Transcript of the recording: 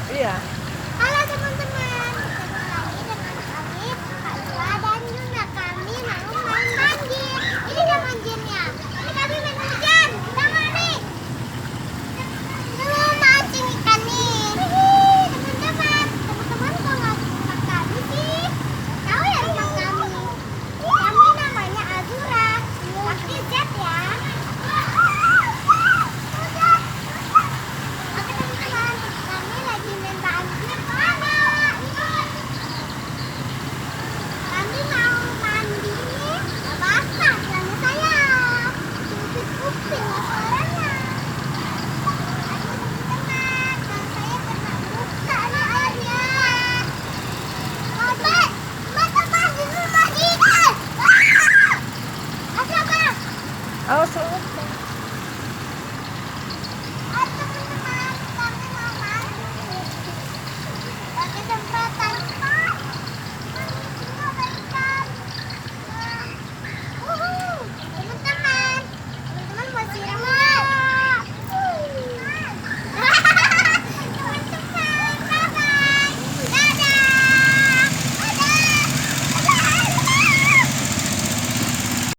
Iya. Halo teman-teman, ketemu lagi dengan kami, Kak Dua dan Yuna. Kami mau main banjir. Ini dia banjirnya. Ini kami main hujan. Sama nih. Mau mancing ikan nih. Teman-teman, teman-teman kok nggak rumah kami sih? Tahu ya rumah kami? Kami namanya Azura. Pakai Z ya. Oke teman-teman, kami lagi main banjir. Kami mau mandi nih. Gak basah celana saya. Cuci kuping suaranya. Aduh teman-teman, dan saya kena buka nih airnya. Mbak, teman di rumah ini. Ada apa? Awas awas. Teman-teman, kami mau mandi. Pakai semprotan